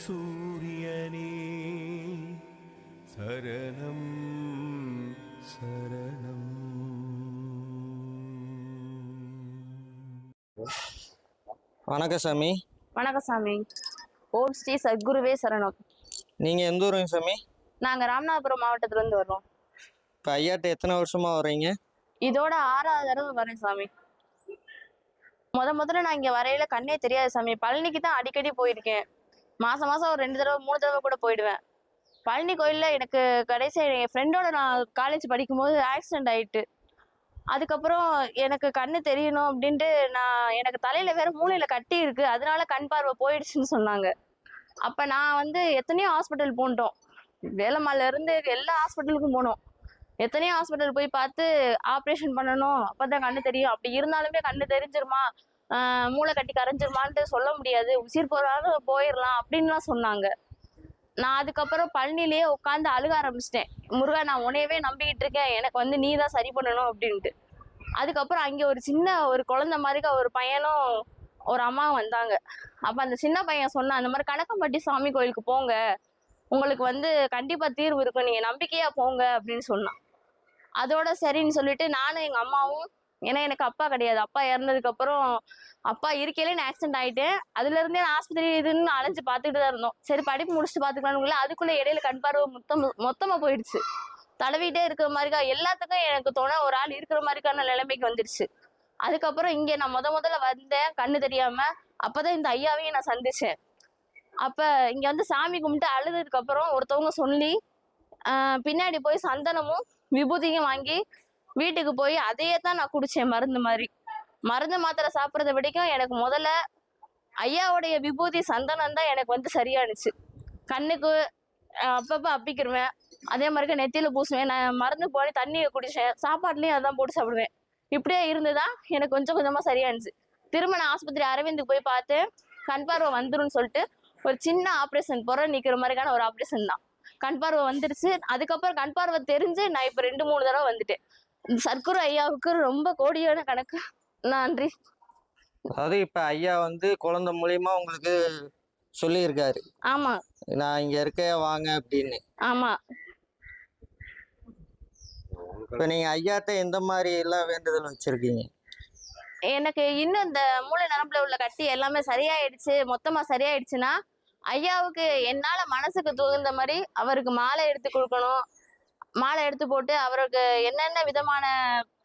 சூரியனே சரணம் சரணம். வணக்கம் சாமி. வணக்கம் சாமி. ஓம் ஸ்ரீ சத்குருவே சரணம். நீங்கள் எந்த ஊருங்க சாமி? நாங்கள் ராமநாதபுரம் மாவட்டத்துலேருந்து வர்றோம். இப்போ ஐயாட்ட எத்தனை வருஷமாக வர்றீங்க? இதோட 6வது தடவை வரேன் சாமி. முதல்ல நான் இங்கே வரையில கண்ணே தெரியாது சாமி. பழனிக்கு தான் அடிக்கடி போயிருக்கேன். மாதம் ஒரு 2 தடவை 3 தடவை கூட போயிடுவேன். பழனி கோயிலில் எனக்கு கடைசியாக என் ஃப்ரெண்டோட நான் காலேஜ் படிக்கும்போது ஆக்சிடென்ட் ஆகிட்டு, அதுக்கப்புறம் எனக்கு கண்ணு தெரியணும் அப்படின்ட்டு எனக்கு தலையில் வேற மூளையில் கட்டி இருக்கு, அதனால கண் பார்வை போயிடுச்சுன்னு சொன்னாங்க. அப்போ நான் எத்தனையோ ஹாஸ்பிட்டல் போனோம், வேலம்மால இருந்து எல்லா ஹாஸ்பிட்டலுக்கும் போனோம். எத்தனையோ ஹாஸ்பிட்டல் போய் பார்த்து ஆப்ரேஷன் பண்ணணும், அப்பதான் கண்ணு தெரியும். அப்படி இருந்தாலுமே கண்ணு தெரிஞ்சிருமா, மூளை கட்டி கரைஞ்சிருமான்ட்டு சொல்ல முடியாது, உசிர் போறாலும் போயிடலாம் அப்படின்லாம் சொன்னாங்க. நான் அதுக்கப்புறம் பழனிலேயே உட்காந்து அழுக ஆரம்பிச்சிட்டேன். முருகா, நான் உன்னையவே நம்பிக்கிட்டு இருக்கேன், எனக்கு நீ தான் சரி பண்ணணும் அப்படின்ட்டு. அதுக்கப்புறம் அங்கே ஒரு குழந்தை மாதிரி ஒரு பையனும் ஒரு அம்மாவும் வந்தாங்க. அப்போ அந்த சின்ன பையன் சொன்னான், அந்த மாதிரி கணக்கம்பட்டி சாமி கோயிலுக்கு போங்க, உங்களுக்கு கண்டிப்பா தீர்வு இருக்கும், நீங்க நம்பிக்கையா போங்க அப்படின்னு சொன்னான். அதோட சரின்னு சொல்லிட்டு நானும் எங்க அம்மாவும், ஏன்னா எனக்கு அப்பா கிடையாது, அப்பா இறந்ததுக்கு அப்புறம் அப்பா இருக்கையிலே நான் ஆக்சிடென்ட் ஆயிட்டேன். அதுல இருந்தே நான் ஆஸ்பத்திரி இதுன்னு அலைஞ்சு பார்த்துட்டு தான் இருந்தோம். சரி படிப்பு முடிச்சுட்டு பாத்துக்கலாம்னு, அதுக்குள்ள இடையில கண் பார்வை மொத்தமா போயிடுச்சு. தடவிட்டே இருக்கிற மாதிரிக்கா எல்லாத்துக்கும் எனக்கு தோண ஒரு ஆள் இருக்கிற மாதிரிக்கான நிலைமைக்கு வந்துடுச்சு. அதுக்கப்புறம் இங்க நான் முதல்ல வந்தேன் கண்ணு தெரியாம. அப்பதான் இந்த ஐயாவையும் நான் சந்திச்சேன். அப்ப இங்க சாமி கும்பிட்டு அழுதுக்கு அப்புறம் ஒருத்தவங்க சொல்லி பின்னாடி போய் சந்தனமும் விபூதியும் வாங்கி வீட்டுக்கு போய் அதையே தான் நான் குடிச்சேன். மருந்து மாத்திரை சாப்பிட்றத விடைக்கும் எனக்கு முதல்ல ஐயாவுடைய விபூதி சந்தனம் தான் எனக்கு சரியானுச்சு. கண்ணுக்கு அப்பப்போ அப்பிக்கிருவேன், அதே மாதிரி நெத்தியில பூசுவேன். நான் மருந்து போய் தண்ணியை குடிச்சேன், சாப்பாட்டுலயும் அதான் போட்டு சாப்பிடுவேன். இப்படியே இருந்துதான் எனக்கு கொஞ்சம் கொஞ்சமா சரியானுச்சு. திரும்ப நான் ஆஸ்பத்திரி அரவிந்துக்கு போய் பார்த்தேன், கண் பார்வை வந்துருன்னு சொல்லிட்டு ஒரு சின்ன ஆப்ரேஷன், புற நிக்கிற மாதிரிக்கான ஒரு ஆப்ரேஷன் தான். கண் பார்வை வந்துருச்சு. அதுக்கப்புறம் கண் பார்வை தெரிஞ்சு நான் இப்ப 2-3 தடவை வந்துட்டேன். சர்க்குரு ஐயாவுக்கு ரொம்ப கோடியான கணக்கு நன்றி. அதாவது இப்ப ஐயா குழந்தை மூலியமா உங்களுக்கு சொல்லியிருக்காரு, ஆமா நான் இங்க இருக்க வாங்க அப்படின்னு. ஆமா. இப்ப நீங்க ஐயாட்ட எந்த மாதிரி எல்லாம் வேண்டுதல் வச்சிருக்கீங்க? எனக்கு இன்னும் இந்த மூளை நரம்புல உள்ள கட்டி எல்லாமே சரியாயிடுச்சு, மொத்தமா சரியாயிடுச்சுன்னா ஐயாவுக்கு என்னால மனசுக்கு தகுந்த மாதிரி அவருக்கு மாலை எடுத்து கொடுக்கணும். மாலை எடுத்து போட்டு அவருக்கு என்னென்ன விதமான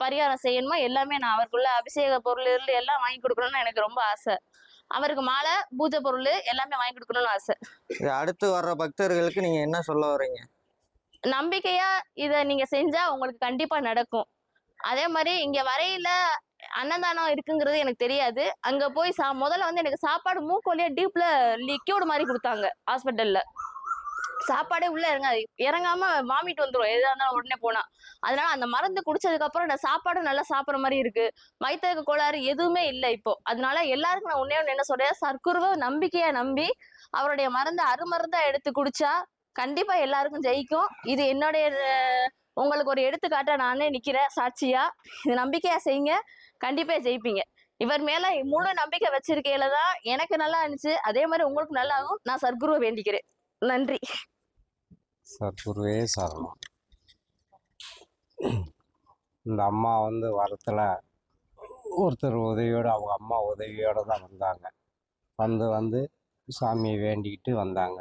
பரிகாரம் செய்யணுமோ எல்லாமே நான் அவருக்குள்ள அபிஷேக பொருள் இருந்து எல்லாம் வாங்கி கொடுக்கணும்னு எனக்கு ரொம்ப ஆசை. அவருக்கு மாலை பூஜை பொருள் எல்லாமே வாங்கி கொடுக்கணும்னு ஆசை. அடுத்து வர்ற பக்தர்களுக்கு நீங்க என்ன சொல்ல வர்றீங்க? நம்பிக்கையா இதை நீங்க செஞ்சா உங்களுக்கு கண்டிப்பா நடக்கும். அதே மாதிரி இங்க வரையில அன்னதானம் இருக்குங்கிறது எனக்கு தெரியாது. அங்க போய் முதல்ல எனக்கு சாப்பாடு மூக்கோலியா டீப்ல லிக்யூட் மாதிரி கொடுத்தாங்க ஹாஸ்பிட்டல்ல. சாப்பாடே உள்ள இறங்காம வாமிட் வந்துடும் எதா இருந்தாலும் உடனே போனா. அதனால அந்த மருந்து குடிச்சதுக்கு அப்புறம் நான் சாப்பாடும் நல்லா சாப்பிட்ற மாதிரி இருக்கு. வயிற்றுக்கு கோளாறு எதுவுமே இல்லை இப்போ. அதனால எல்லாருக்கும் நான் ஒண்ணே என்ன சொல்றேன், சர்க்குருவை நம்பிக்கையா நம்பி அவருடைய மருந்து அருமருந்தா எடுத்து குடிச்சா கண்டிப்பா எல்லாருக்கும் ஜெயிக்கும். இது என்னுடைய உங்களுக்கு ஒரு எடுத்துக்காட்டா நானே நிக்கிறேன் சாட்சியா. இது நம்பிக்கையா செய்யுங்க, கண்டிப்பா ஜெயிப்பீங்க. இவர் மேல முழு நம்பிக்கை வச்சிருக்கையில தான் எனக்கு நல்லா இருந்துச்சு, அதே மாதிரி உங்களுக்கு நல்லா ஆகும். நான் சர்க்குருவை வேண்டிக்கிறேன். நன்றி. சர்க்குருவே சரணம். இந்த அம்மா வரத்தில் ஒருத்தர் உதவியோடு, அவங்க அம்மா உதவியோடு தான் வந்தாங்க. வந்து சாமியை வேண்டிக்கிட்டு வந்தாங்க.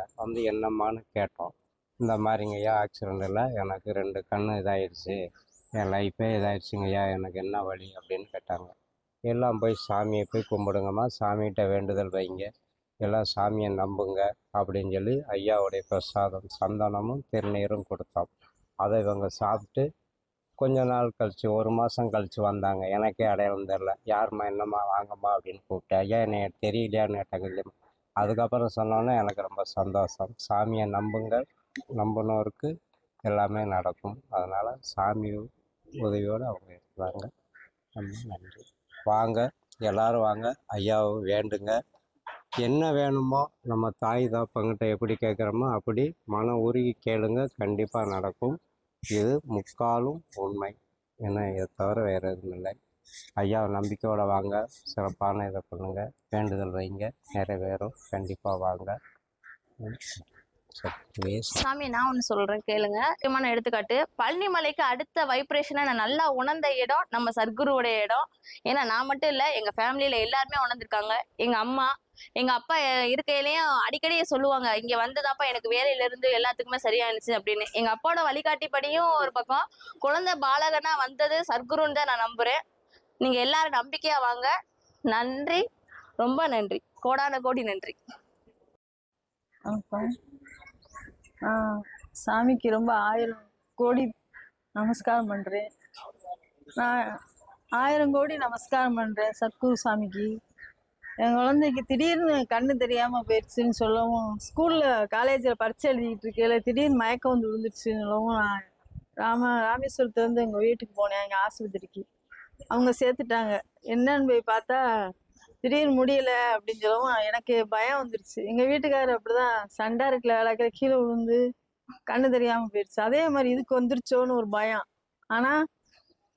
என்னம்மான்னு கேட்டோம். இந்த மாதிரிங்கய்யா ஆக்சிடெண்ட்டில் எனக்கு 2 கண் இதாகிடுச்சு, என் லைஃபே இதாகிடுச்சுங்கய்யா, எனக்கு என்ன வழி அப்படின்னு கேட்டாங்க. எல்லாம் போய் சாமியை போய் கும்பிடுங்கம்மா, சாமிகிட்ட வேண்டுதல் வைங்க, எல்லாம் சாமியை நம்புங்க அப்படின்னு சொல்லி ஐயாவுடைய பிரசாதம் சந்தனமும் திருநீரும் கொடுத்தோம். அதை இவங்க சாப்பிட்டு கொஞ்ச நாள் கழித்து 1 மாதம் கழித்து வந்தாங்க. எனக்கே அடையாளம் தெரில, யாரும்மா என்னம்மா வாங்கம்மா அப்படின்னு கூப்பிட்டு, ஐயா என்னை தெரியலையான்னு கேட்டாங்க. இல்லைம்மா. அதுக்கப்புறம் சொன்னோன்னே எனக்கு ரொம்ப சந்தோஷம். சாமியை நம்புங்க, நம்பினோருக்கு எல்லாமே நடக்கும். அதனால் சாமி உதவியோடு அவங்க இருக்கிறாங்க. ரொம்ப நன்றி. வாங்க, எல்லோரும் வாங்க, ஐயாவை வேண்டுங்க. என்ன வேணுமோ நம்ம தாய் தாப்பங்கிட்ட எப்படி கேட்குறோமோ அப்படி மன உருகி கேளுங்க, கண்டிப்பாக நடக்கும். இது முக்காலும் உண்மை, ஏன்னா இதை தவிர வேறு எதுவும் இல்லை. ஐயாவை நம்பிக்கையோடு வாங்க, சிறப்பான இதை பண்ணுங்கள், வேண்டுதல் வைங்க, நிறைவேறும். கண்டிப்பாக வாங்க. சாமி நான் ஒண்ணு சொல்றேன் கேளுங்க. முக்கியமான எடுத்துக்காட்டு பழனி மலைக்கு அடுத்த வைப்ரேஷனை நான் நல்லா உணர்ந்த இடம் நம்ம சத்குருவுடைய இடம். ஏன்னா நான் மட்டும் இல்ல, எங்க ஃபேமிலியில எல்லாருமே உணர்ந்திருக்காங்க. எங்க அம்மா எங்க அப்பா இருக்கையிலயும் அடிக்கடி சொல்லுவாங்க, இங்க வந்ததாப்பா எனக்கு வேலையில இருந்து எல்லாத்துக்குமே சரியாயிருச்சு அப்படின்னு. எங்க அப்பாவோட வழிகாட்டிப்படியும் ஒரு பக்கம் குழந்தை பாலகனா வந்தது சத்குருன்னு தான் நான் நம்புறேன். நீங்க எல்லாரும் நம்பிக்கையா வாங்க. நன்றி, ரொம்ப நன்றி, கோடான கோடி நன்றி. வணக்கம். நான் சாமிக்கு ரொம்ப 1000 கோடி நமஸ்காரம் பண்ணுறேன். நான் 1000 கோடி நமஸ்காரம் பண்ணுறேன் சத்குரு சாமிக்கு. என் குழந்தைக்கு திடீர்னு கண்ணு தெரியாமல் போயிடுச்சுன்னு சொல்லவும், ஸ்கூலில் காலேஜில் பரீட்சை எழுதிக்கிட்டு இருக்கையில் திடீர்னு மயக்கம் வந்து விழுந்துருச்சுன்னு சொல்லவும், நான் ராமேஸ்வரத்துலேருந்து எங்கள் வீட்டுக்கு போனேன், எங்கள் ஆஸ்பத்திரிக்கு. அவங்க சேர்த்துட்டாங்க. என்னன்னு போய் பார்த்தா திடீர்னு முடியல அப்படின்னு சொல்லவும் எனக்கு பயம் வந்துருச்சு. எங்கள் வீட்டுக்காரர் அப்படிதான் சண்டை இருக்குல்ல வேலைக்கிற கீழே விழுந்து கண்ணு தெரியாமல் போயிடுச்சு. அதே மாதிரி இதுக்கு வந்துருச்சோன்னு ஒரு பயம். ஆனால்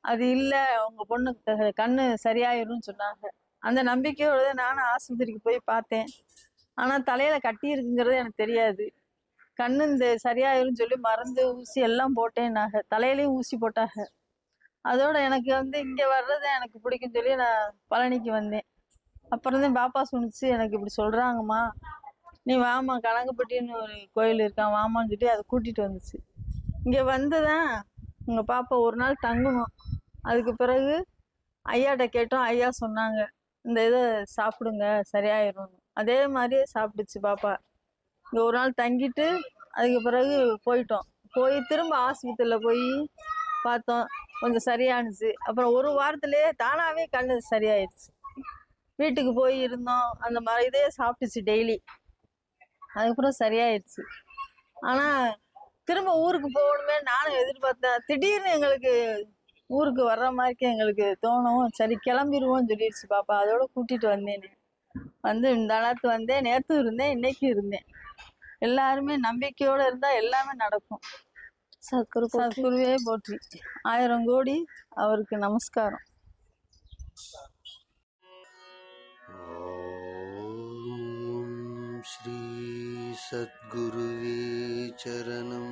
அது இல்லை, உங்கள் பொண்ணுக்கு கண்ணு சரியாயிரும்னு சொன்னாங்க. அந்த நம்பிக்கையோட நானும் ஆஸ்பத்திரிக்கு போய் பார்த்தேன். ஆனால் தலையில் கட்டி இருக்குங்கிறது எனக்கு தெரியாது. கண்ணு இந்த சரியாயிரும்னு சொல்லி மருந்து ஊசி எல்லாம் போட்டேன்னாங்க. தலையிலையும் ஊசி போட்டாங்க. அதோட எனக்கு இங்கே வர்றது எனக்கு பிடிக்குன்னு சொல்லி நான் பழனிக்கு வந்தேன். அப்புறம் தான் பாப்பா சொன்னிச்சு, எனக்கு இப்படி சொல்கிறாங்கம்மா, நீ வாமா, கனகப்பட்டின்னு ஒரு கோயில் இருக்கான், வாமான்னு சொல்லி அதை கூட்டிகிட்டு வந்துச்சு. இங்கே வந்து தான் உங்கள் பாப்பா ஒரு நாள் தங்கணும். அதுக்கு பிறகு ஐயாட்ட கேட்டோம். ஐயா சொன்னாங்க, இந்த இதை சாப்பிடுங்க சரியாயிரும். அதே மாதிரியே சாப்பிடுச்சு பாப்பா. இங்கே ஒரு நாள் தங்கிட்டு அதுக்கு பிறகு போயிட்டோம். போய் திரும்ப ஆஸ்பத்திரியில் போய் பார்த்தோம், கொஞ்சம் சரியானுச்சு. அப்புறம் ஒரு வாரத்திலே தானாகவே கண்ணு சரியாயிடுச்சு. வீட்டுக்கு போய் இருந்தோம், அந்த மாதிரி இதே சாப்பிட்டுச்சு டெய்லி. அதுக்கப்புறம் சரியாயிடுச்சு. ஆனால் திரும்ப ஊருக்கு போகணுமே நானும் எதிர்பார்த்தேன். திடீர்னு எங்களுக்கு ஊருக்கு வர்ற மாதிரிக்கு எங்களுக்கு தோணும். சரி கிளம்பிடுவோம்னு சொல்லிடுச்சு பாப்பா. அதோட கூட்டிகிட்டு வந்தேன். வந்து இந்த நாளத்து வந்தேன், நேற்று இருந்தேன், இன்னைக்கு இருந்தேன். எல்லாருமே நம்பிக்கையோடு இருந்தால் எல்லாமே நடக்கும். சத்குருவே போற்றி. 1000 கோடி அவருக்கு நமஸ்காரம். श्री सद्गुरुवे चरणम्।